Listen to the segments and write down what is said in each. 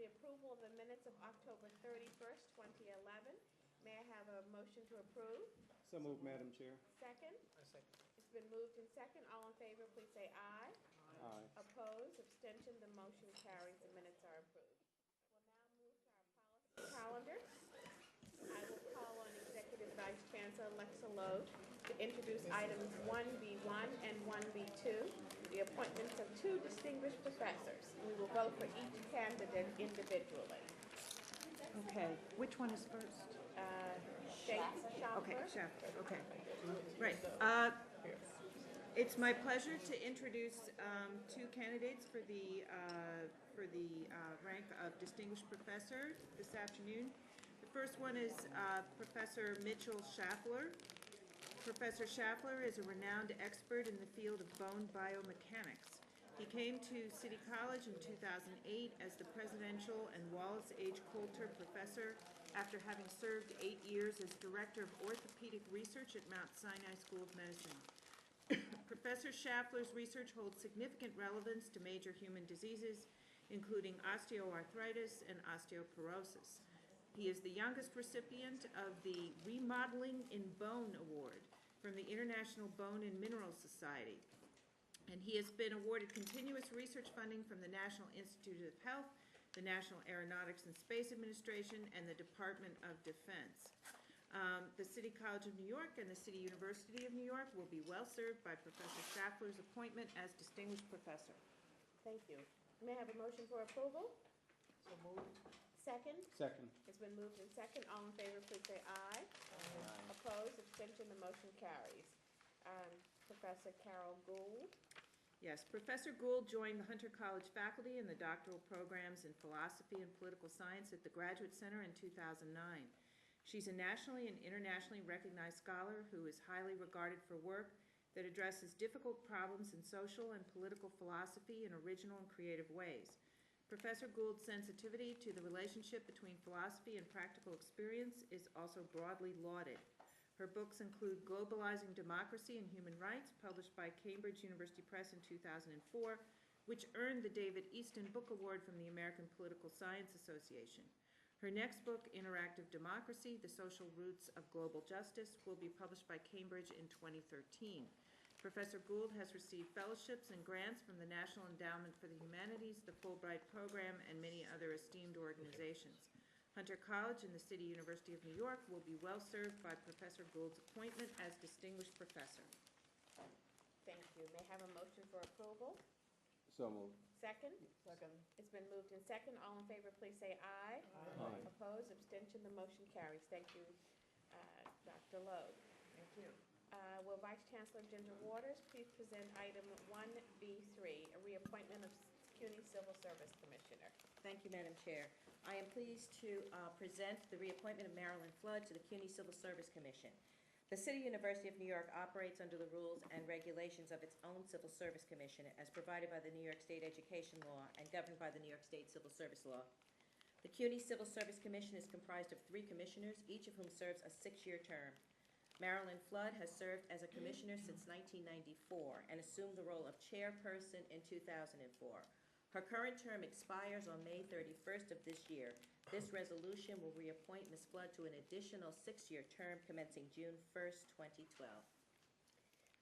the approval of the minutes of October 31st, 2011. May I have a motion to approve? So moved, Madam Chair. Second? I second. It's been moved and second. All in favor, please say aye. Aye. Opposed, abstention, the motion carries. The minutes are approved. We'll now move to our policy calendar. I will call on Executive Vice Chancellor Alexa Lowe to introduce items 1B1 and 1B2, the appointments of 2 distinguished professors. We will vote for each candidate individually. Okay, which one is first? Schaffler. Okay, Chancellor, okay. Right. It's my pleasure to introduce 2 candidates for the rank of Distinguished Professor this afternoon. The first one is Professor Mitchell Schaffler. Professor Schaffler is a renowned expert in the field of bone biomechanics. He came to City College in 2008 as the Presidential and Wallace H. Coulter Professor after having served 8 years as Director of Orthopedic Research at Mount Sinai School of Medicine. Professor Schaffler's research holds significant relevance to major human diseases, including osteoarthritis and osteoporosis. He is the youngest recipient of the Remodeling in Bone Award from the International Bone and Mineral Society. And he has been awarded continuous research funding from the National Institute of Health, the National Aeronautics and Space Administration, and the Department of Defense. The City College of New York and the City University of New York will be well served by Professor Schaffler's appointment as Distinguished Professor. Thank you. May I have a motion for approval? So moved. Second? Second. It's been moved and second. All in favor, please say aye. Opposed, abstention, the motion carries. Professor Carol Gould. Yes, Professor Gould joined the Hunter College faculty in the doctoral programs in philosophy and political science at the Graduate Center in 2009. She's a nationally and internationally recognized scholar who is highly regarded for work that addresses difficult problems in social and political philosophy in original and creative ways. Professor Gould's sensitivity to the relationship between philosophy and practical experience is also broadly lauded. Her books include Globalizing Democracy and Human Rights, published by Cambridge University Press in 2004, which earned the David Easton Book Award from the American Political Science Association. Her next book, Interactive Democracy, The Social Roots of Global Justice, will be published by Cambridge in 2013. Professor Gould has received fellowships and grants from the National Endowment for the Humanities, the Fulbright Program, and many other esteemed organizations. Hunter College and the City University of New York will be well served by Professor Gould's appointment as Distinguished Professor. Thank you. May I have a motion for approval? So moved. Second? Second. It's been moved and second. All in favor, please say aye. Aye. Opposed, abstention, the motion carries. Thank you, Dr. Lowe. Thank you. Will Vice Chancellor Ginger Waters please present item 1B3, a reappointment of CUNY Civil Service Commissioner. Thank you, Madam Chair. I am pleased to present the reappointment of Marilyn Flood to the CUNY Civil Service Commission. The City University of New York operates under the rules and regulations of its own Civil Service Commission as provided by the New York State Education Law and governed by the New York State Civil Service Law. The CUNY Civil Service Commission is comprised of 3 commissioners, each of whom serves a 6-year term. Marilyn Flood has served as a commissioner since 1994 and assumed the role of chairperson in 2004. Her current term expires on May 31st of this year. This resolution will reappoint Ms. Flood to an additional 6-year term commencing June 1st, 2012.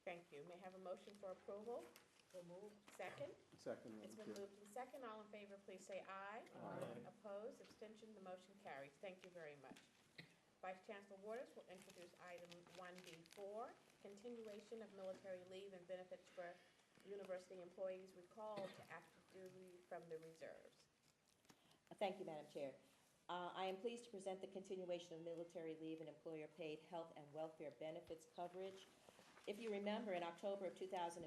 Thank you. May I have a motion for approval? So moved. Second? Second, It's Madam been Chair. moved and second. All in favor, please say aye. Aye. Opposed, abstention, the motion carries. Thank you very much. Vice Chancellor Waters will introduce item 1B4, continuation of military leave and benefits for university employees recalled to active duty from the reserves. Thank you, Madam Chair. I am pleased to present the continuation of military leave and employer-paid health and welfare benefits coverage. If you remember, in October of 2001,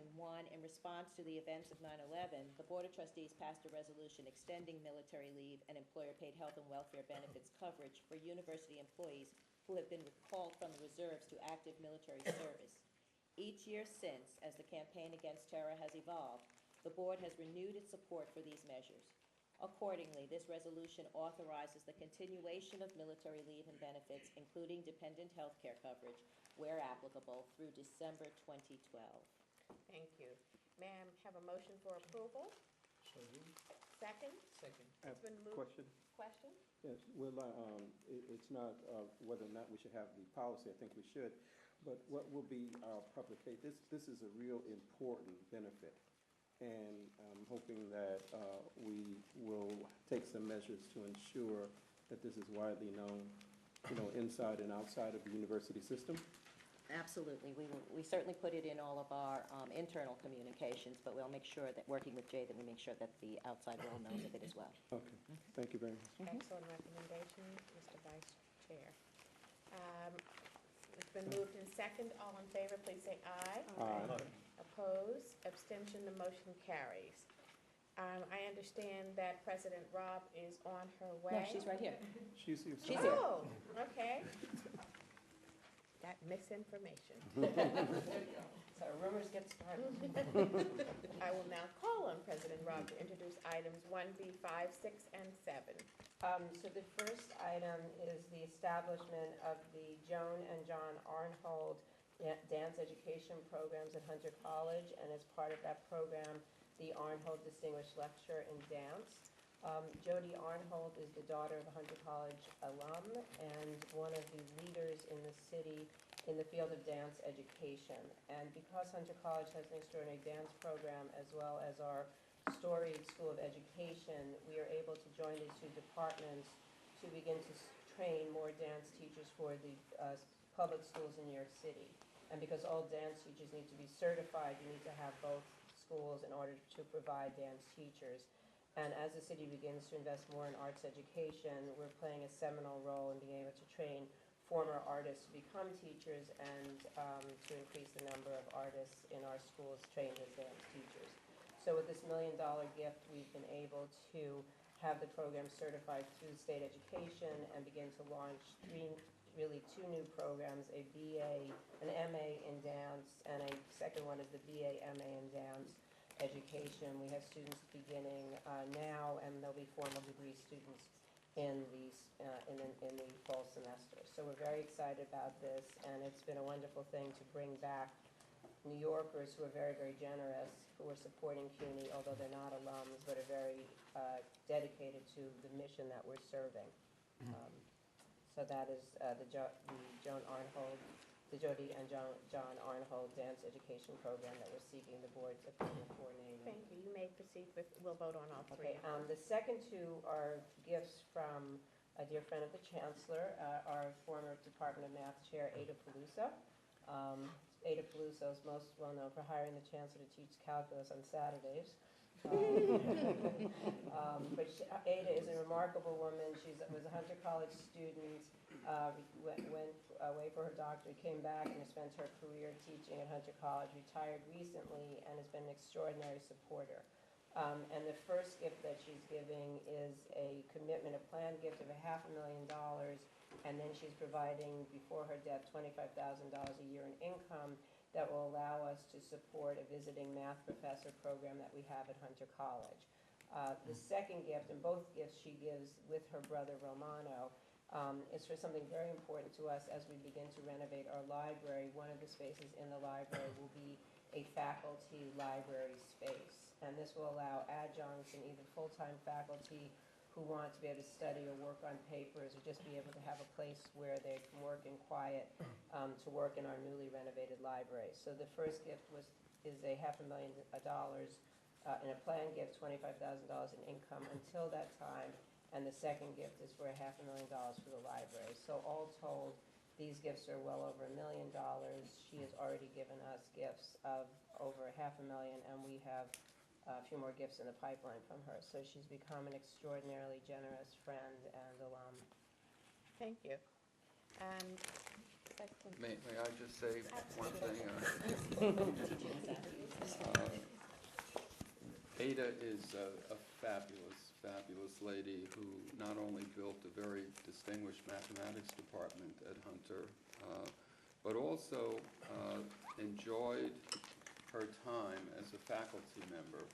in response to the events of 9/11, the Board of Trustees passed a resolution extending military leave and employer-paid health and welfare benefits coverage for university employees who have been recalled from the reserves to active military service. Each year since, as the campaign against terror has evolved, the Board has renewed its support for these measures. Accordingly, this resolution authorizes the continuation of military leave and benefits, including dependent health care coverage, where applicable, through December 2012. Thank you. May I have a motion for approval? So moved. second? Second. I have It's been a moved. question. Question? Yes, well, it's not whether or not we should have the policy, I think we should, but what will be our public, this is a real important benefit. And I'm hoping that we will take some measures to ensure that this is widely known, inside and outside of the university system. Absolutely. We certainly put it in all of our internal communications, but we'll make sure that, working with Jay, that we make sure that the outside world knows of it as well. Okay, thank you very much. Excellent recommendation, Mr. Vice Chair. It's been moved in second. All in favor, please say aye. Aye. Opposed, abstention, the motion carries. I understand that President Robb is on her way. No, she's right here. She's here. She's here. Oh, okay. That misinformation. So rumors get started. I will now call on President Robb to introduce items 1B, 5, 6, and 7. So the first item is the establishment of the Joan and John Arnhold dance education programs at Hunter College, and as part of that program, the Arnhold Distinguished Lecturer in Dance. Jody Arnhold is the daughter of a Hunter College alum and one of the leaders in the city in the field of dance education. And because Hunter College has an extraordinary dance program as well as our storied School of Education, we are able to join these two departments to begin to train more dance teachers for the public schools in New York City. And because all dance teachers need to be certified, you need to have both schools in order to provide dance teachers. And as the city begins to invest more in arts education, we're playing a seminal role in being able to train former artists to become teachers and to increase the number of artists in our schools trained as dance teachers. So with this $1 million gift, we've been able to have the program certified through state education and begin to launch two new programs, a BA, an MA in dance, and a second one is the BA, MA in dance education. We have students beginning now, and there'll be formal degree students in the fall semester. So we're very excited about this, and it's been a wonderful thing to bring back New Yorkers who are very, very generous, who are supporting CUNY, although they're not alums, but are very dedicated to the mission that we're serving. So that is the Jody and John Arnhold Dance Education Program that we're seeking the board's approval for naming. Thank you. You may proceed with, we'll vote on all three. Okay, the second two are gifts from a dear friend of the Chancellor, our former Department of Math Chair, Ada Peluso. Ada Peluso is most well known for hiring the Chancellor to teach calculus on Saturdays. But Ada is a remarkable woman. She was a Hunter College student, went away for her doctorate, came back and has spent her career teaching at Hunter College, retired recently, and has been an extraordinary supporter. And the first gift that she's giving is a commitment, a planned gift of $500,000, and then she's providing, before her death, $25,000 a year in income that will allow us to support a visiting math professor program that we have at Hunter College. The second gift, and both gifts she gives with her brother Romano, is for something very important to us as we begin to renovate our library. One of the spaces in the library will be a faculty library space. And this will allow adjuncts and either full-time faculty who want to be able to study or work on papers or just be able to have a place where they can work in quiet to work in our newly renovated library. So the first gift is a $500,000 in a planned gift, $25,000 in income until that time, and the second gift is for $500,000 for the library. So all told, these gifts are well over $1 million. She has already given us gifts of over $500,000, and we have a few more gifts in the pipeline from her. So she's become an extraordinarily generous friend and alum. Thank you. May I just say one thing? Ada is a fabulous, fabulous lady who not only built a very distinguished mathematics department at Hunter, but also enjoyed her time as a faculty member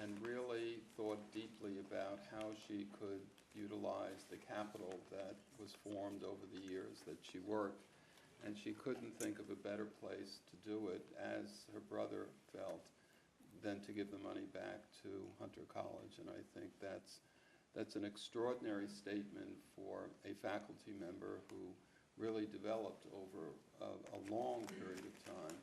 and really thought deeply about how she could utilize the capital that was formed over the years that she worked. And she couldn't think of a better place to do it, as her brother felt, than to give the money back to Hunter College. And I think that's an extraordinary statement for a faculty member who really developed over a long period of time,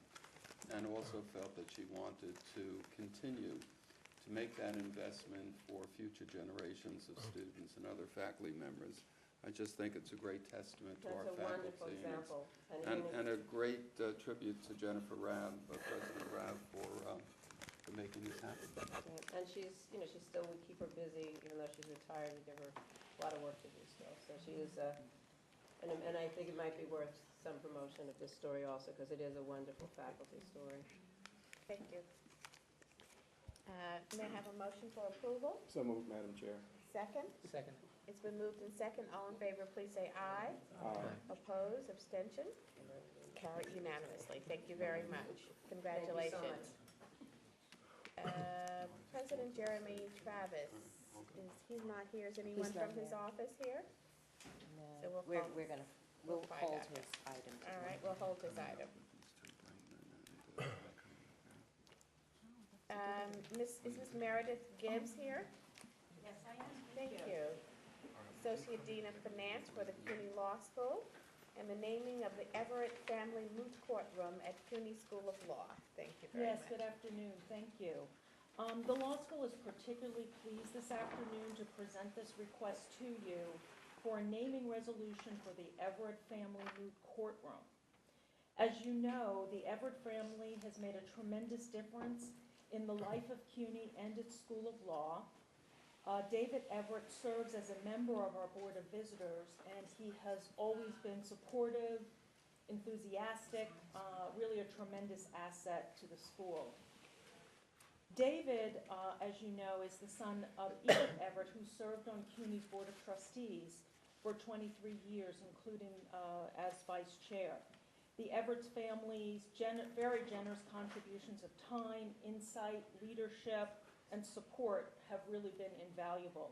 and also felt that she wanted to continue to make that investment for future generations of students and other faculty members. I just think it's a great testament to our That's a wonderful faculty. example. And a great tribute to Jennifer Rabb, President Rabb, for making this happen. Yeah, and she's, she still would keep her busy, even though she's retired, we give her a lot of work to do still. So she is, and I think it might be worth some promotion of this story also, because it is a wonderful faculty story. Thank you. May I have a motion for approval? So moved, Madam Chair. Second? Second. It's been moved in second. All in favor, please say aye. Aye. Oppose, abstention? Carried unanimously. Thank you very much. Thank you so Congratulations. much. President Jeremy Travis, he's not here. Is anyone He's not from his here. office here? No, So we'll we're, call- we're gonna, we'll we'll find hold out. his item. All right, we'll hold this item. Is Ms. Meredith Gibbs here? Yes, I am. Thank you. Associate Dean of Finance for the CUNY Law School, and the naming of the Everett Family Moot Court Room at CUNY School of Law. Thank you very Yes, much. good afternoon, thank you. The law school is particularly pleased this afternoon to present this request to you for a naming resolution for the Everett Family Moot Courtroom. As you know, the Everett family has made a tremendous difference in the life of CUNY and its School of Law. David Everett serves as a member of our Board of Visitors, and he has always been supportive, enthusiastic, really a tremendous asset to the school. David, as you know, is the son of Edith Everett, who served on CUNY's Board of Trustees for 23 years, including as vice chair. The Everett's family's very generous contributions of time, insight, leadership, and support have really been invaluable.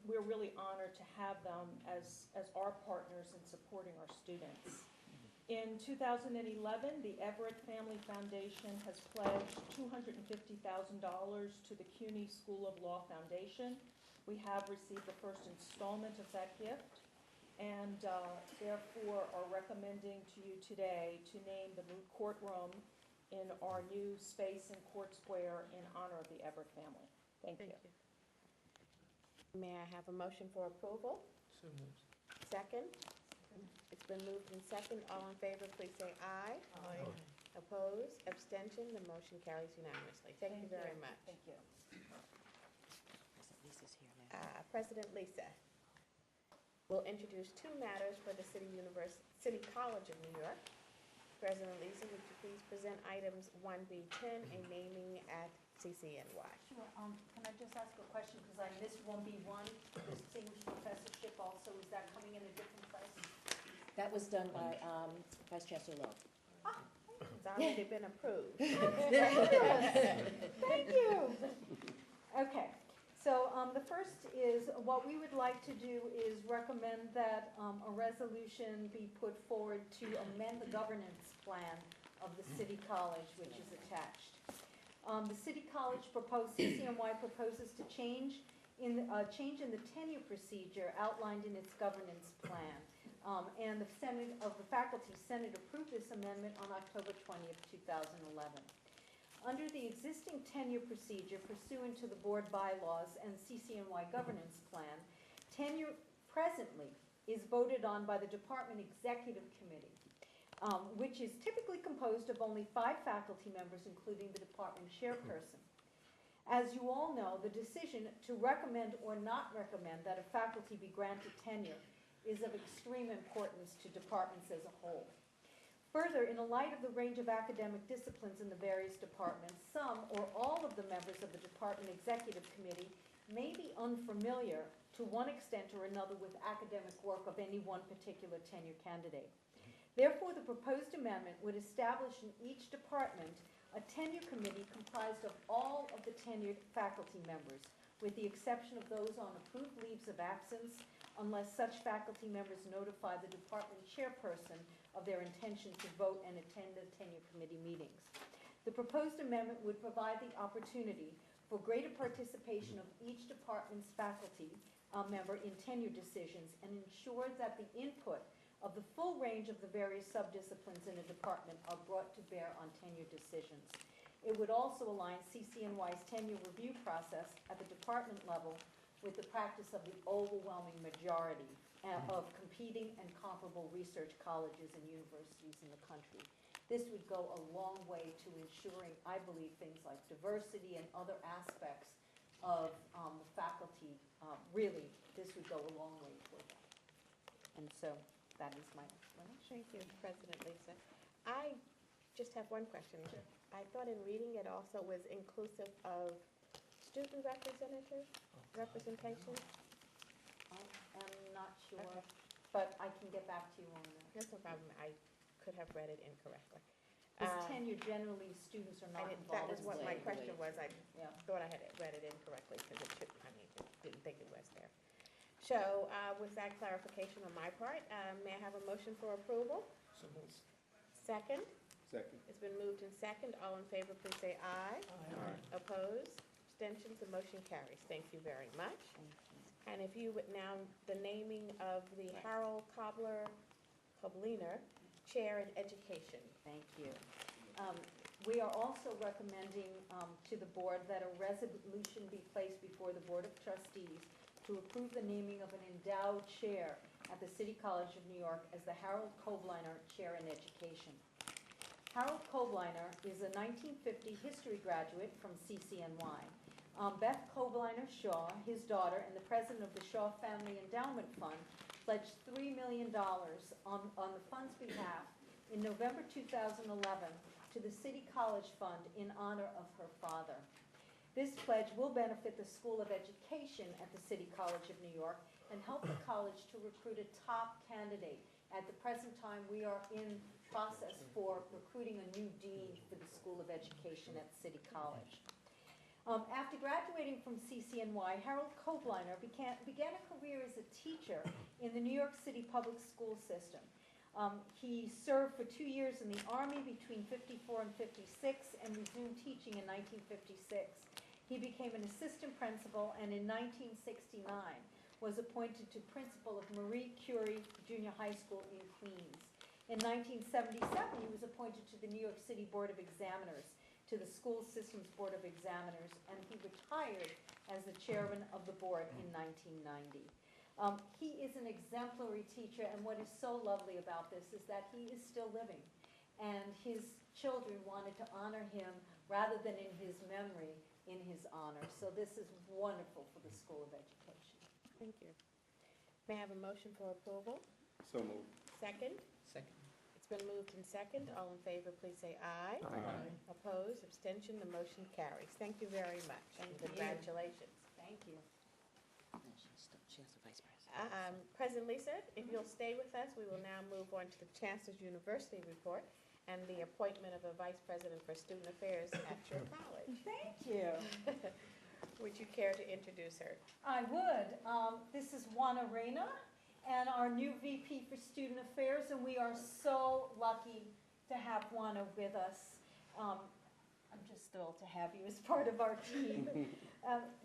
We're really honored to have them as our partners in supporting our students. In 2011, the Everett Family Foundation has pledged $250,000 to the CUNY School of Law Foundation. We have received the first installment of that gift, and therefore are recommending to you today to name the moot court room in our new space in Court Square in honor of the Everett family. Thank you. May I have a motion for approval? So moved. Second? It's been moved in second. All in favor, please say aye. Aye. Oppose, abstention, the motion carries unanimously. Thank you very much. Thank you. Lisa's here now. President Lisa will introduce two matters for the City College of New York. President Lisa, would you please present items 1B10, a naming at CCNY? Sure. Can I just ask a question, because I missed 1B1, the distinguished professorship also, is that coming in a different place? That was done by Vice Chancellor Lowe. It's already been approved. Thank you. Okay, so the first is, what we would like to do is recommend that a resolution be put forward to amend the governance plan of the City College, which is attached. The City College CCNY proposes to change in the tenure procedure outlined in its governance plan. And the Faculty Senate approved this amendment on October 20th, 2011. Under the existing tenure procedure pursuant to the board bylaws and CCNY governance plan, tenure presently is voted on by the Department Executive Committee, which is typically composed of only 5 faculty members, including the department chairperson. As you all know, the decision to recommend or not recommend that a faculty be granted tenure is of extreme importance to departments as a whole. Further, in the light of the range of academic disciplines in the various departments, some or all of the members of the Department Executive Committee may be unfamiliar to one extent or another with academic work of any one particular tenure candidate. Therefore, the proposed amendment would establish in each department a tenure committee comprised of all of the tenured faculty members, with the exception of those on approved leaves of absence, unless such faculty members notify the department chairperson of their intention to vote and attend the tenure committee meetings. The proposed amendment would provide the opportunity for greater participation of each department's faculty member in tenure decisions and ensure that the input of the full range of the various subdisciplines in a department are brought to bear on tenure decisions. It would also align CCNY's tenure review process at the department level with the practice of the overwhelming majority of competing and comparable research colleges and universities in the country. This would go a long way to ensuring, I believe, things like diversity and other aspects of faculty. Really, this would go a long way toward that. And so that is my explanation. Thank you, President Lisa. I just have one question. Sure. I thought in reading it also was inclusive of student representation. I'm not sure, Okay. but I can get back to you on that. That's no problem. I could have read it incorrectly. Because tenure, generally, students are not That involved. was what my question was. I Yeah. thought I had read it incorrectly because it should, didn't think it was there. So with that clarification on my part, may I have a motion for approval? So moved. Second? Second. It's been moved in second. All in favor, please say aye. Opposed? Abstentions? The motion carries. Thank you very much. And if you would now, the naming of the Harold Kobliner Chair in Education. Thank you. We are also recommending to the board that a resolution be placed before the Board of Trustees to approve the naming of an endowed chair at the City College of New York as the Harold Kobliner Chair in Education. Harold Kobliner is a 1950 history graduate from CCNY. Beth Kobliner Shaw, his daughter, and the president of the Shaw Family Endowment Fund pledged $3 million on the fund's behalf in November 2011 to the City College Fund in honor of her father. This pledge will benefit the School of Education at the City College of New York and help the college to recruit a top candidate. At the present time, we are in process for recruiting a new dean for the School of Education at City College. After graduating from CCNY, Harold Kobliner began a career as a teacher in the New York City public school system. He served for 2 years in the Army between 54 and 56 and resumed teaching in 1956. He became an assistant principal and in 1969 was appointed to principal of Marie Curie Junior High School in Queens. In 1977, he was appointed to the New York City Board of Examiners, to the School Systems Board of Examiners, and he retired as the chairman of the board in 1990. He is an exemplary teacher, and what is so lovely about this is that he is still living, and his children wanted to honor him rather than in his memory, in his honor. So this is wonderful for the School of Education. Thank you. May I have a motion for approval? So moved. Second? Second. It's been moved in second. All in favor, please say aye. Aye. Opposed? Abstention? The motion carries. Thank you very much. Thank you. Congratulations. Thank you. President Lisa, if you'll stay with us, we will now move on to the Chancellor's University report and the appointment of a Vice President for Student Affairs at your college. Thank you. Would you care to introduce her? I would. This is Juana Reyna, and our new VP for Student Affairs, and we are so lucky to have Juana with us. I'm just thrilled to have you as part of our team.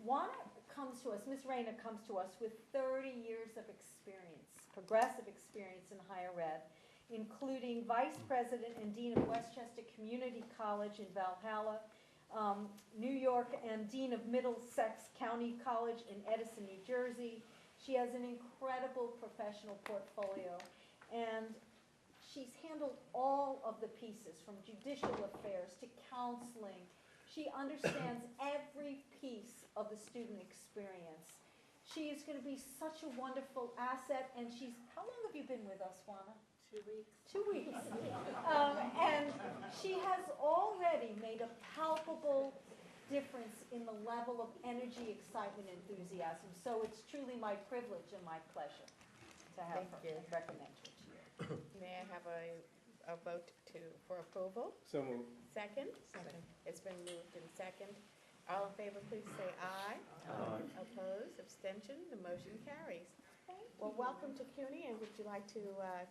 Juana comes to us, Ms. Reyna comes to us with 30 years of experience, progressive experience in higher ed, including Vice President and Dean of Westchester Community College in Valhalla, New York, and Dean of Middlesex County College in Edison, New Jersey. She has an incredible professional portfolio, and she's handled all of the pieces, from judicial affairs to counseling. She understands every piece of the student experience. She is going to be such a wonderful asset, and how long have you been with us, Juana? 2 weeks. 2 weeks. And she has already made a palpable difference in the level of energy, excitement, enthusiasm. So it's truly my privilege and my pleasure to have her, recommend her to you. May I have a vote for approval? So moved. Second? Second. It's been moved in second. All in favor, please say aye. Aye. Opposed? Abstention? The motion carries. Well, welcome to CUNY, and would you like to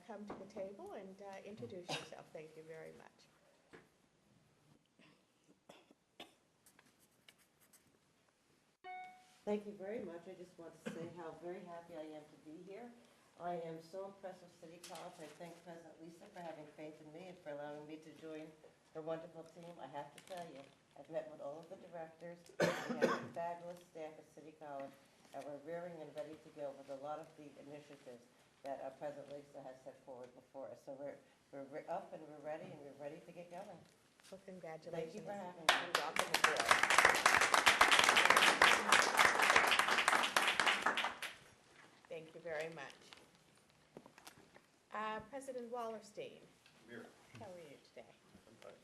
come to the table and introduce yourself? Thank you very much. Thank you very much. I just want to say how very happy I am to be here. I am so impressed with City College. I thank President Lisa for having faith in me and for allowing me to join her wonderful team. I have to tell you, I've met with all of the directors. We have a fabulous staff at City College, and we're rearing and ready to go with a lot of the initiatives that President Lisa has set forward before us. So we're up and we're ready to get going. Well, congratulations. Thank you for having me. Welcome aboard. Thank you very much. President Wallerstein. Here. How are you today? I'm fine.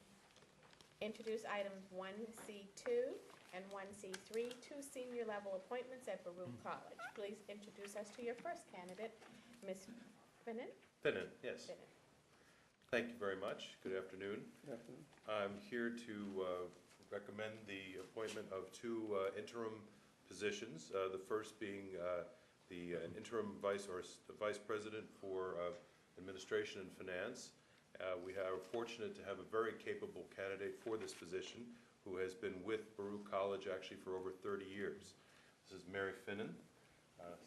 Introduce items 1C2 and 1C3, two senior level appointments at Baruch College. Please introduce us to your first candidate, Ms. Finnan. Finnan, yes. Finnan. Thank you very much. Good afternoon. Good afternoon. I'm here to recommend the appointment of two interim positions. The first being the interim vice president for administration and finance. We are fortunate to have a very capable candidate for this position who has been with Baruch College actually for over 30 years. This is Mary Finnan,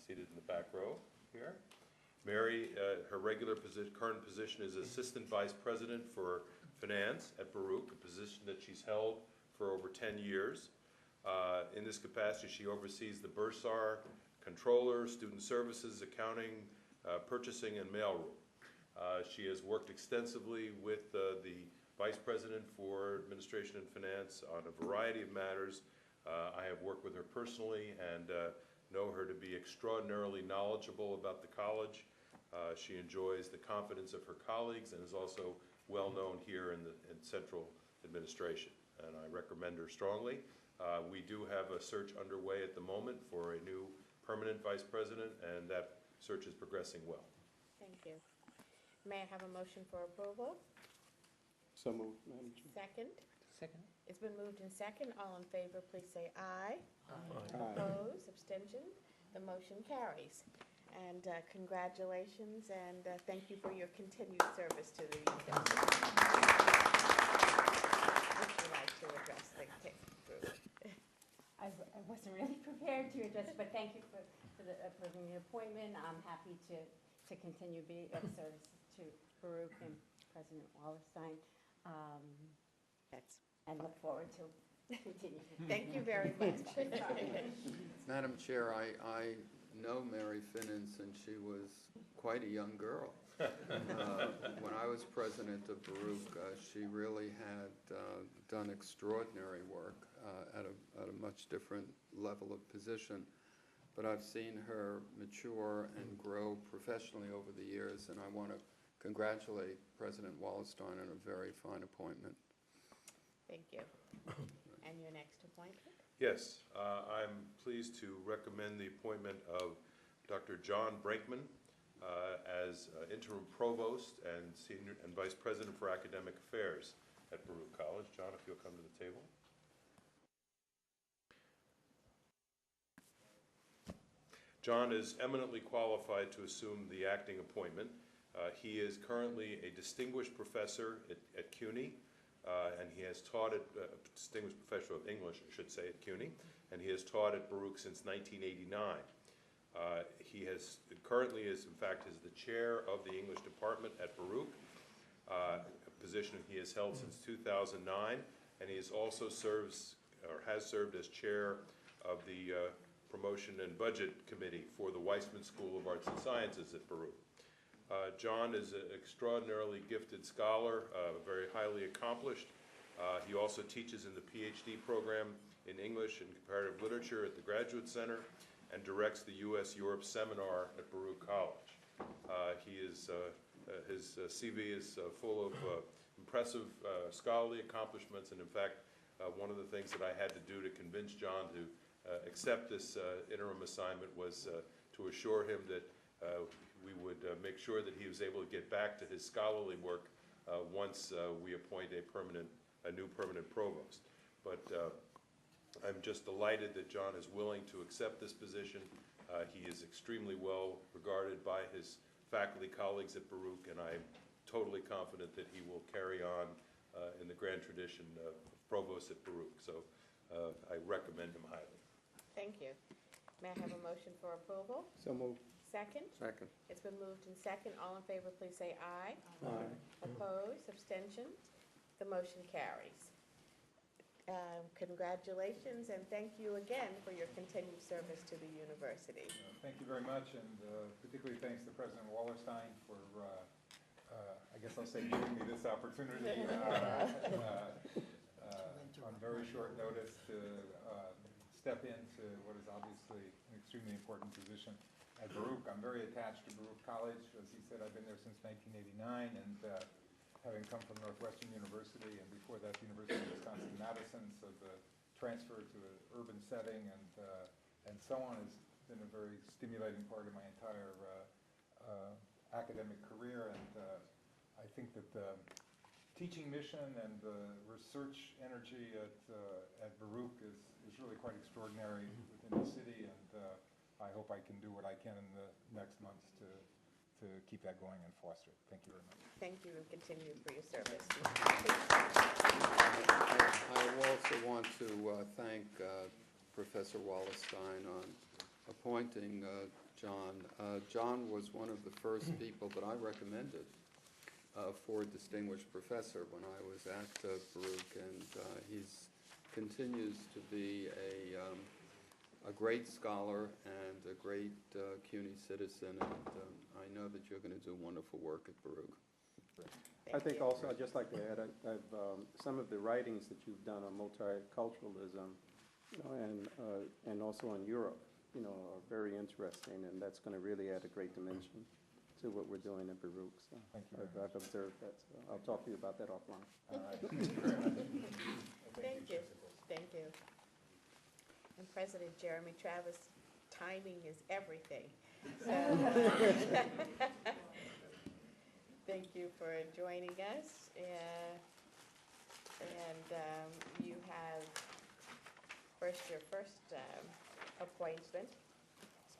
seated in the back row here. Mary, her current position is Assistant Vice President for Finance at Baruch, a position that she's held for over 10 years. In this capacity, she oversees the bursar, controller, student services, accounting, purchasing, and mailroom. She has worked extensively with the Vice President for Administration and Finance on a variety of matters. I have worked with her personally and know her to be extraordinarily knowledgeable about the college. She enjoys the confidence of her colleagues and is also well known here in central administration, and I recommend her strongly. We do have a search underway at the moment for a new permanent vice president, and that search is progressing well. Thank you. May I have a motion for approval? So moved, Madam Chair. Second? Second. It's been moved in second. All in favor, please say aye. Aye. Opposed, abstention, the motion carries. And congratulations, and thank you for your continued service to the university. Would you like to address the group? I wasn't really prepared to address it, but thank you for the appointment. I'm happy to continue being of service to Baruch and President Wallerstein, and look forward to continuing. Thank you very much. Madam Chair, I know Mary Finnan since she was quite a young girl. When I was president of Baruch, she really had done extraordinary work at a much different level of position. But I've seen her mature and grow professionally over the years, and I want to congratulate President Wallerstein on a very fine appointment. Thank you. And your next appointment? Yes, I'm pleased to recommend the appointment of Dr. John Brinkman as interim provost and senior and vice president for academic affairs at Baruch College. John, if you'll come to the table. John is eminently qualified to assume the acting appointment. He is currently a distinguished professor at CUNY, and he has taught at distinguished professor of English, I should say, at CUNY, and he has taught at Baruch since 1989. He currentently is, in fact, is the chair of the English department at Baruch, a position he has held since 2009, and he has also served as chair of the Promotion and Budget Committee for the Weissman School of Arts and Sciences at Baruch. John is an extraordinarily gifted scholar, very highly accomplished. He also teaches in the PhD program in English and Comparative Literature at the Graduate Center and directs the U.S.-Europe Seminar at Baruch College. His CV is full of impressive scholarly accomplishments, and in fact, one of the things that I had to do to convince John to accept this interim assignment was to assure him that we would make sure that he was able to get back to his scholarly work once we appoint a new permanent provost. But I'm just delighted that John is willing to accept this position. He is extremely well regarded by his faculty colleagues at Baruch, and I'm totally confident that he will carry on in the grand tradition of provost at Baruch. So I recommend him highly. Thank you. May I have a motion for approval? So moved. Second? Second. It's been moved in second. All in favor, please say aye. Aye. Opposed, abstentions? The motion carries. Congratulations, and thank you again for your continued service to the university. Thank you very much, and particularly thanks to President Wallerstein for, I guess I'll say, giving me this opportunity on very short notice to step into what is obviously an extremely important position at Baruch. I'm very attached to Baruch College. As he said, I've been there since 1989, and having come from Northwestern University and before that University of Wisconsin-Madison, so the transfer to an urban setting and so on has been a very stimulating part of my entire academic career, and I think that the teaching mission and the research energy at Baruch is really quite extraordinary within the city, and I hope I can do what I can in the next months to keep that going and foster it. Thank you very much. Thank you, and continue for your service. I also want to thank Professor Wallerstein on appointing John. John was one of the first people that I recommended for distinguished professor when I was at Baruch, and he continues to be a great scholar and a great CUNY citizen, and I know that you're going to do wonderful work at Baruch. I think also, I'd just like to add, I've some of the writings that you've done on multiculturalism, and also on Europe, are very interesting, and that's going to really add a great dimension to what we're doing at Baruch. So Thank you very I've observed that, so I'll talk to you about that offline. Thank you. Thank you. And President Jeremy Travis, timing is everything. So, thank you for joining us. You have your first appointment.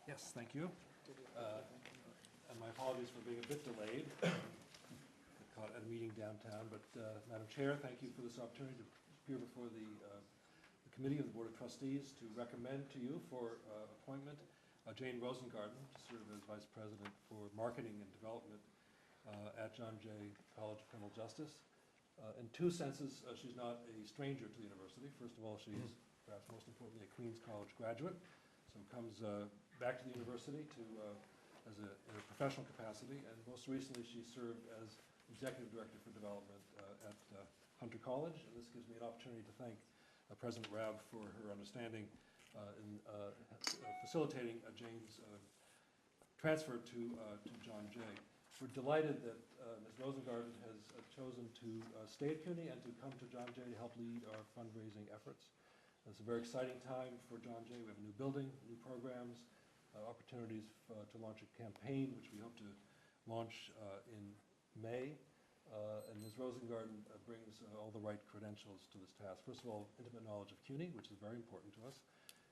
Yes, thank you. And my apologies for being a bit delayed. I caught at a meeting downtown, but Madam Chair, thank you for this opportunity to appear before the Committee of the Board of Trustees to recommend to you for appointment Jane Rosengarten to serve as Vice President for Marketing and Development at John Jay College of Criminal Justice. In two senses, she's not a stranger to the university. First of all, she's perhaps most importantly a Queens College graduate, so comes back to the university in a professional capacity, and most recently she served as Executive Director for Development at Hunter College, and this gives me an opportunity to thank President Rabb for her understanding in facilitating Jane's transfer to John Jay. We're delighted that Ms. Rosengarten has chosen to stay at CUNY and to come to John Jay to help lead our fundraising efforts. It's a very exciting time for John Jay. We have a new building, new programs, opportunities to launch a campaign, which we hope to launch in May. And Ms. Rosengarten brings all the right credentials to this task. First of all, intimate knowledge of CUNY, which is very important to us,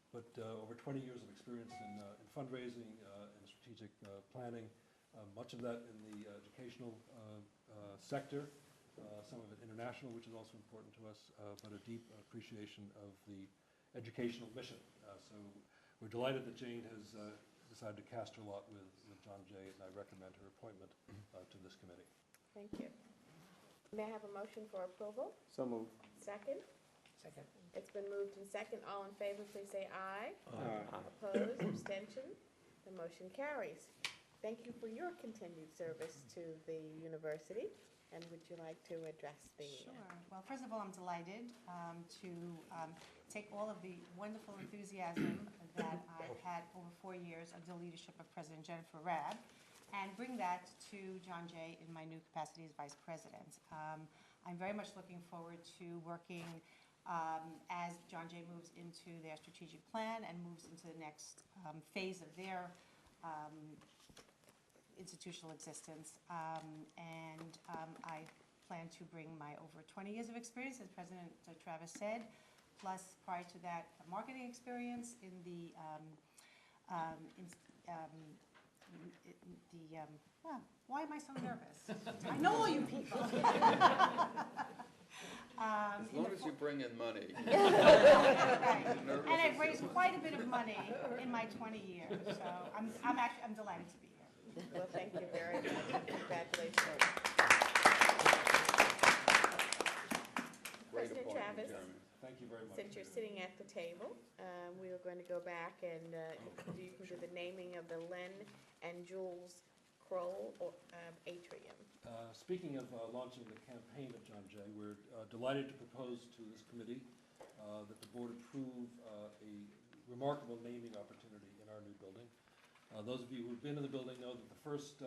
but over 20 years of experience in fundraising and strategic planning, much of that in the educational sector, some of it international, which is also important to us, but a deep appreciation of the educational mission. So we're delighted that Jane has decided to cast her lot with John Jay, and I recommend her appointment to this committee. Thank you. May I have a motion for approval? So moved. Second? Second. It's been moved in second. All in favor, please say aye. Aye. Opposed, abstention? The motion carries. Thank you for your continued service to the university. And would you like to address the... Sure. Well, first of all, I'm delighted to take all of the wonderful enthusiasm that I've had over 4 years under the leadership of President Jennifer Rabb and bring that to John Jay in my new capacity as Vice President. I'm very much looking forward to working as John Jay moves into their strategic plan and moves into the next phase of their institutional existence. I plan to bring my over 20 years of experience, as President Travis said, plus prior to that, marketing experience in the why am I so nervous? I know all you people. As long as you bring in money. Right. Nervous And I've as raised you. quite a bit of money in my 20 years, so I'm delighted to be here. Well, thank you very much. Congratulations. Great President appointment, Travis. Jeremy. Thank you very much. Since you're sitting at the table, we are going to go back and you can do the naming of the Lynn and Jules Kroll atrium. Speaking of launching the campaign at John Jay, we're delighted to propose to this committee that the board approve a remarkable naming opportunity in our new building. Those of you who've been in the building know that the first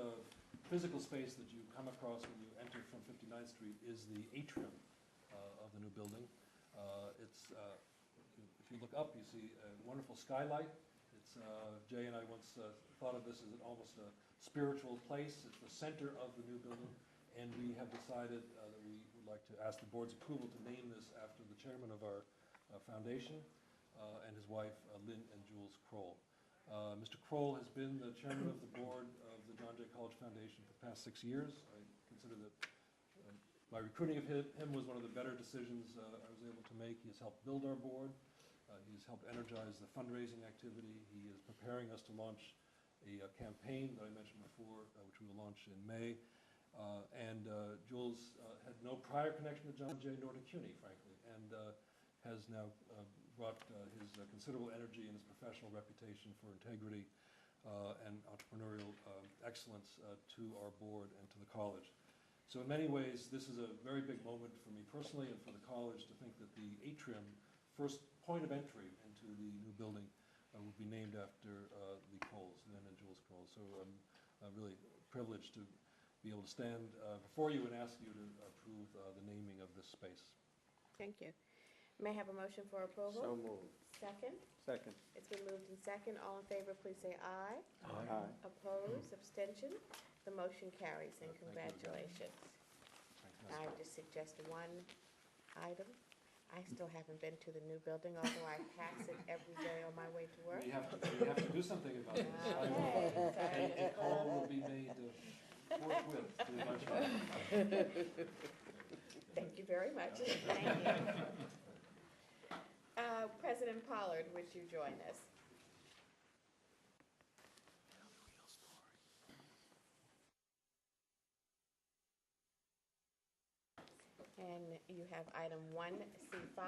physical space that you come across when you enter from 59th Street is the atrium of the new building. If you look up, you see a wonderful skylight. Jay and I once thought of this as almost a spiritual place. It's the center of the new building, and we have decided that we would like to ask the board's approval to name this after the chairman of our foundation and his wife, Lynn and Jules Kroll. Mr. Kroll has been the chairman of the board of the John Jay College Foundation for the past 6 years. I consider that my recruiting of him was one of the better decisions I was able to make. He has helped build our board. He has helped energize the fundraising activity. He is preparing us to launch a campaign that I mentioned before, which we will launch in May. Jules had no prior connection to John Jay nor to CUNY, frankly, and has now brought his considerable energy and his professional reputation for integrity and entrepreneurial excellence to our board and to the college. So in many ways, this is a very big moment for me personally and for the college to think that the atrium, first point of entry into the new building, will be named after the Krolls, Lynn and Jules Kroll. So I'm really privileged to be able to stand before you and ask you to approve the naming of this space. Thank you. May I have a motion for approval? So moved. Second? Second. It's been moved in second. All in favor, please say aye. Aye. Opposed, abstention? The motion carries, and Thank you again. congratulations. Thanks, I would just suggest one item. I still haven't been to the new building, although I pass it every day on my way to work. We have to do something about this. Okay. A call will be made forthwith to the lunch. Thank you very much. Thank you. President Pollard, would you join us? And you have item 1C5.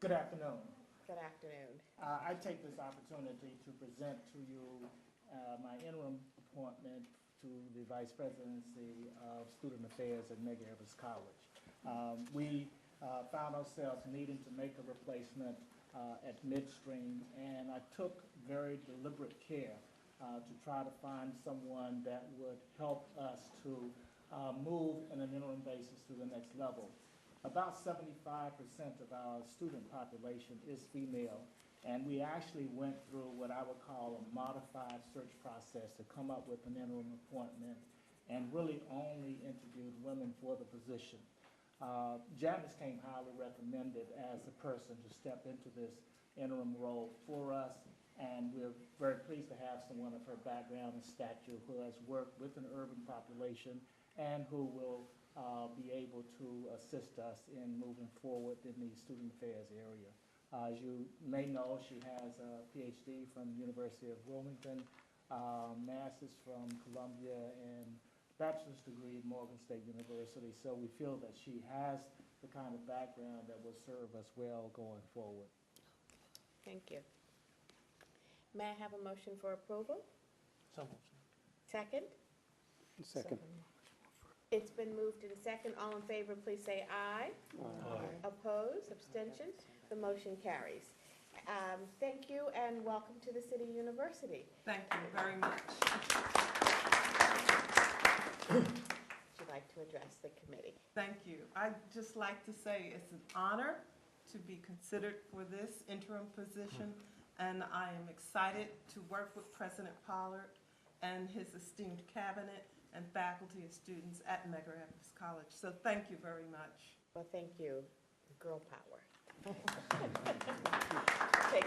Good afternoon. Good afternoon. I take this opportunity to present to you my interim appointment to the Vice Presidency of Student Affairs at Medgar Evers College. We found ourselves needing to make a replacement at midstream, and I took very deliberate care to try to find someone that would help us to move in an interim basis to the next level. About 75% of our student population is female, and we actually went through what I would call a modified search process to come up with an interim appointment and really only interviewed women for the position. Janice came highly recommended as the person to step into this interim role for us, and we're very pleased to have someone of her background and stature who has worked with an urban population and who will be able to assist us in moving forward in the student affairs area. As you may know, she has a PhD from the University of Wilmington, master's from Columbia, and bachelor's degree at Morgan State University. So we feel that she has the kind of background that will serve us well going forward. Thank you. May I have a motion for approval? So moved. Second? Second. It's been moved in second. All in favor, please say aye. Aye. Opposed, abstention? The motion carries. Thank you and welcome to the City University. Thank you very much. Would you like to address the committee? Thank you. I'd just like to say it's an honor to be considered for this interim position, and I am excited to work with President Pollard and his esteemed cabinet and faculty and students at Medgar Evers College. So thank you very much. Well, thank you. Girl power. Thank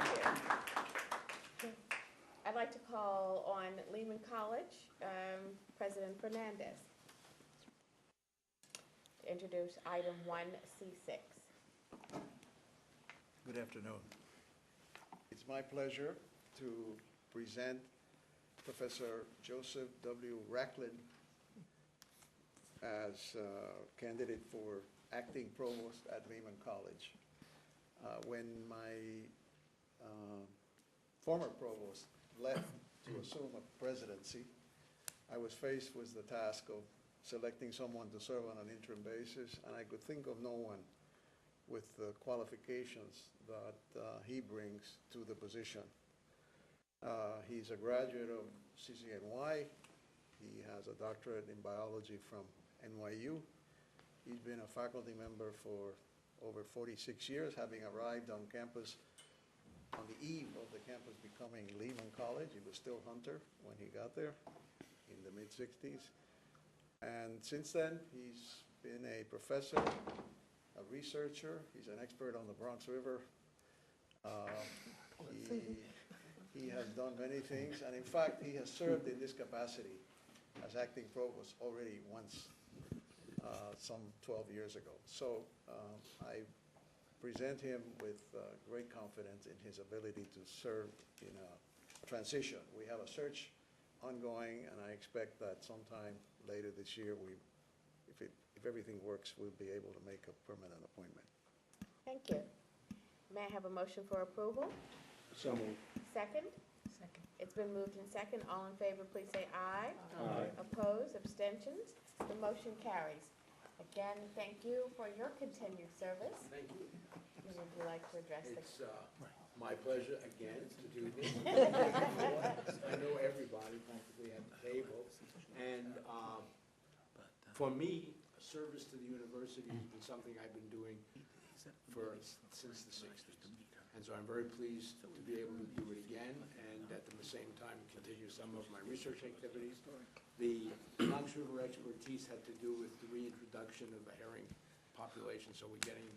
you. I'd like to call on Lehman College, President Fernandez. to introduce item 1C6. Good afternoon. It's my pleasure to present Professor Joseph W. Racklin as candidate for acting provost at Lehman College. When my former provost left to assume a presidency, I was faced with the task of selecting someone to serve on an interim basis, and I could think of no one with the qualifications that he brings to the position. He's a graduate of CCNY. He has a doctorate in biology from NYU. He's been a faculty member for over 46 years, having arrived on campus on the eve of the campus becoming Lehman College. He was still Hunter when he got there in the mid-60s. And since then, he's been a professor, a researcher. He's an expert on the Bronx River. He has done many things, and in fact, he has served in this capacity as acting provost already once, some 12 years ago. So I present him with great confidence in his ability to serve in a transition. We have a search ongoing, and I expect that sometime later this year, if everything works, we'll be able to make a permanent appointment. Thank you. May I have a motion for approval? So moved. Second? Second. It's been moved in second. All in favor, please say aye. Aye. Opposed, abstentions? The motion carries. Again, thank you for your continued service. Thank you. Would you like to address the? It's my pleasure again to do this. I know everybody practically at the table. And for me, service to the university has been something I've been doing since the 60s. And so I'm very pleased to be able to do it again, and at the same time continue some of my research activities. The Bronx River expertise had to do with the reintroduction of the herring population, so we're getting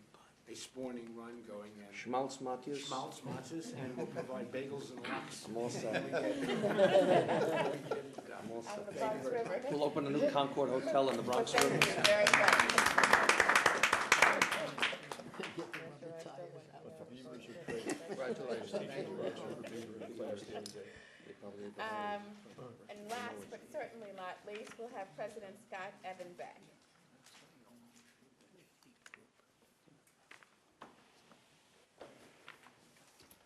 a spawning run going. And Schmaltz Matthias. Schmaltz Matthias, and we'll provide bagels and lox. Mosa. Out of the Bronx River. We'll open a new Concord Hotel in the Bronx Well, River. thank you very much. And last but certainly not least, we'll have President Scott Evan Beck.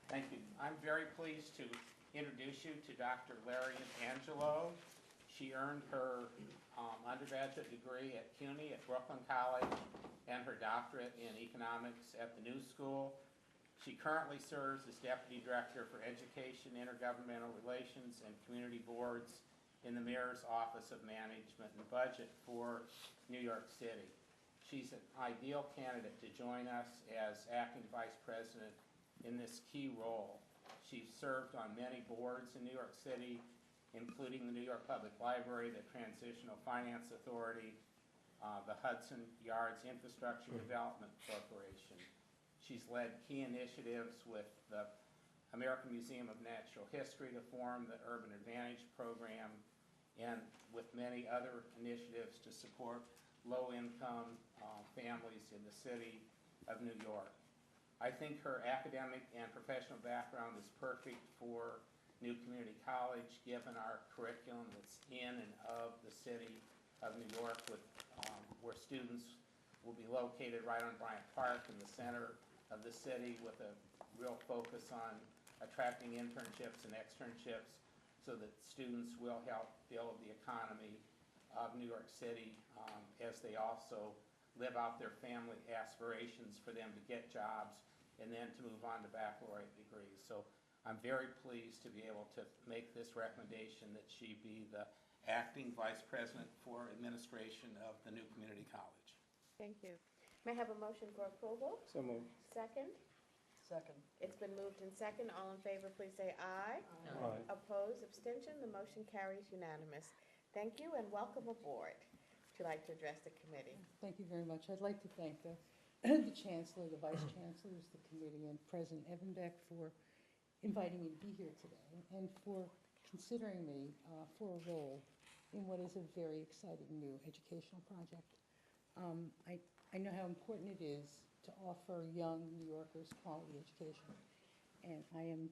Thank you. I'm very pleased to introduce you to Dr. Larry Angelo. She earned her undergraduate degree at CUNY at Brooklyn College and her doctorate in economics at the New School. She currently serves as Deputy Director for Education, Intergovernmental Relations, and Community Boards in the Mayor's Office of Management and Budget for New York City. She's an ideal candidate to join us as Acting Vice President in this key role. She's served on many boards in New York City, including the New York Public Library, the Transitional Finance Authority, the Hudson Yards Infrastructure Development Corporation. She's led key initiatives with the American Museum of Natural History to form the Urban Advantage Program, and with many other initiatives to support low-income families in the city of New York. I think her academic and professional background is perfect for New Community College, given our curriculum that's in and of the city of New York, with where students will be located right on Bryant Park in the center of the city, with a real focus on attracting internships and externships so that students will help build the economy of New York City as they also live out their family aspirations for them to get jobs and then to move on to baccalaureate degrees. So I'm very pleased to be able to make this recommendation that she be the acting vice president for administration of the new community college. Thank you. May I have a motion for approval? So moved. Second? Second. It's been moved in second. All in favor, please say aye. Aye. Opposed, abstention, the motion carries unanimous. Thank you and welcome aboard. Would you like to address the committee? Thank you very much. I'd like to thank the Chancellor, the Vice Chancellors, the committee, and President Evan Beck for inviting me to be here today and for considering me for a role in what is a very exciting new educational project. I know how important it is to offer young New Yorkers quality education, and I am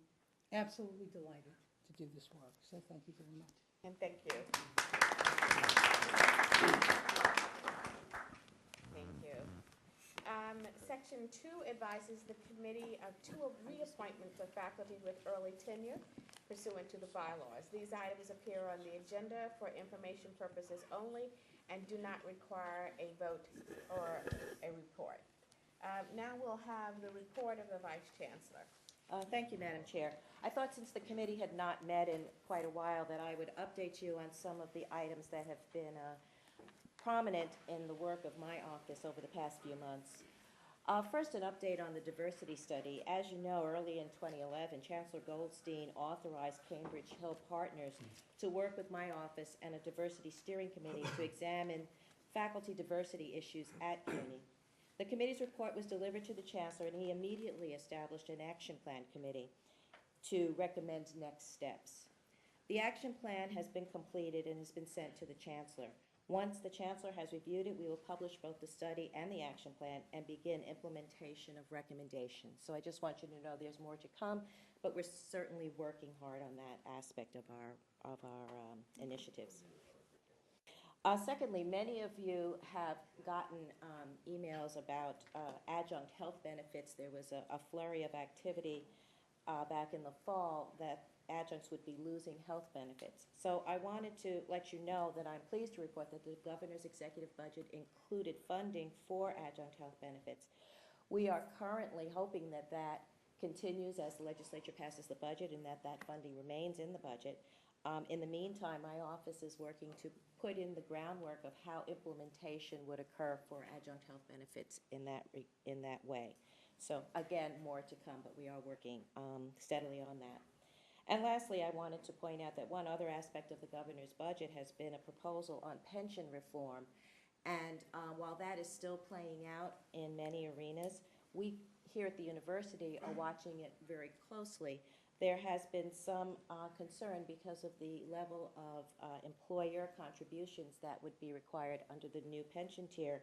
absolutely delighted to do this work, so thank you very much. And thank you. Thank you. Section 2 advises the committee of 2 reappointments of faculty with early tenure pursuant to the bylaws. These items appear on the agenda for information purposes only and do not require a vote or a report. Now we'll have the report of the Vice Chancellor. Thank you, Madam Chair. I thought since the committee had not met in quite a while that I would update you on some of the items that have been prominent in the work of my office over the past few months. First, an update on the diversity study. As you know, early in 2011, Chancellor Goldstein authorized Cambridge Hill Partners to work with my office and a diversity steering committee to examine faculty diversity issues at CUNY. The committee's report was delivered to the Chancellor, and he immediately established an action plan committee to recommend next steps. The action plan has been completed and has been sent to the Chancellor. Once the Chancellor has reviewed it, we will publish both the study and the action plan and begin implementation of recommendations. So I just want you to know there's more to come, but we're certainly working hard on that aspect of our initiatives. Secondly, many of you have gotten emails about adjunct health benefits. There was a flurry of activity back in the fall that adjuncts would be losing health benefits. So I wanted to let you know that I'm pleased to report that the governor's executive budget included funding for adjunct health benefits. We are currently hoping that that continues as the legislature passes the budget and that that funding remains in the budget. In the meantime, my office is working to put in the groundwork of how implementation would occur for adjunct health benefits in that way. So again, more to come, but we are working steadily on that. And lastly, I wanted to point out that one other aspect of the governor's budget has been a proposal on pension reform. And while that is still playing out in many arenas, we here at the university are watching it very closely. There has been some concern because of the level of employer contributions that would be required under the new pension tier,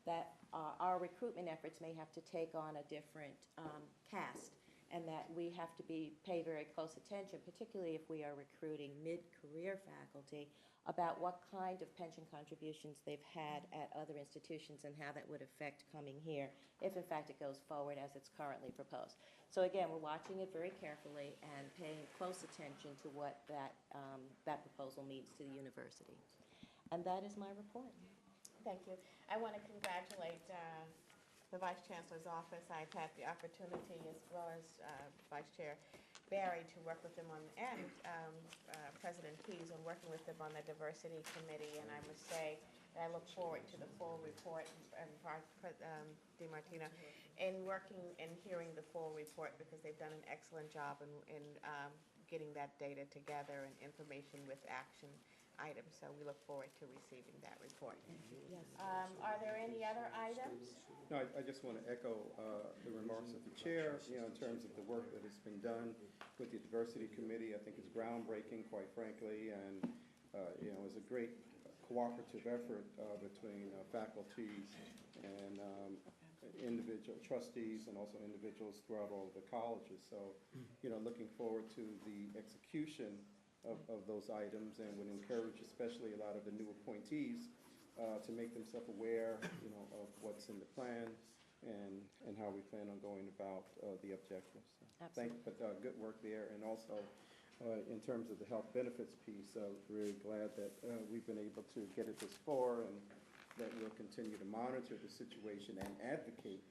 that our recruitment efforts may have to take on a different cast, and that we have to pay very close attention, particularly if we are recruiting mid-career faculty, about what kind of pension contributions they've had at other institutions and how that would affect coming here, if in fact it goes forward as it's currently proposed. So again, we're watching it very carefully and paying close attention to what that proposal means to the university. And that is my report. Thank you. I want to congratulate the Vice Chancellor's office. I've had the opportunity, as well as Vice Chair Barry, to work with them on, and President Keyes, on working with them on the diversity committee. And I must say that I look forward to the full report, and DiMartino, in working and hearing the full report, because they've done an excellent job in getting that data together and information with action items. So we look forward to receiving that report. Yes. Are there any other items? No, I just want to echo the remarks of the chair, in terms of the work that has been done with the diversity committee. I think it's groundbreaking, quite frankly, and it's a great cooperative effort between faculties and individual trustees and also individuals throughout all of the colleges. So, looking forward to the execution of those items, and would encourage especially a lot of the new appointees to make themselves aware, of what's in the plan and how we plan on going about the objectives. Good work there. And also, in terms of the health benefits piece, really glad that we've been able to get it this far, and that we'll continue to monitor the situation and advocate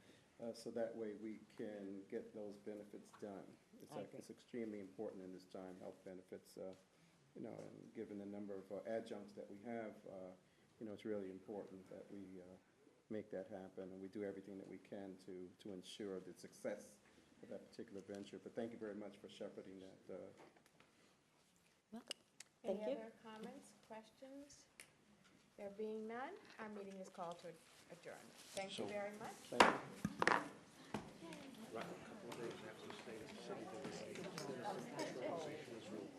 so that way we can get those benefits done. It's extremely important in this time, health benefits, and given the number of adjuncts that we have, it's really important that we make that happen, and we do everything that we can to ensure the success of that particular venture. But thank you very much for shepherding that. Welcome. Any other comments, questions? There being none, our meeting is called to adjourn. Thank you very much. Thank you. Right, a couple of days after the state of the city, there was a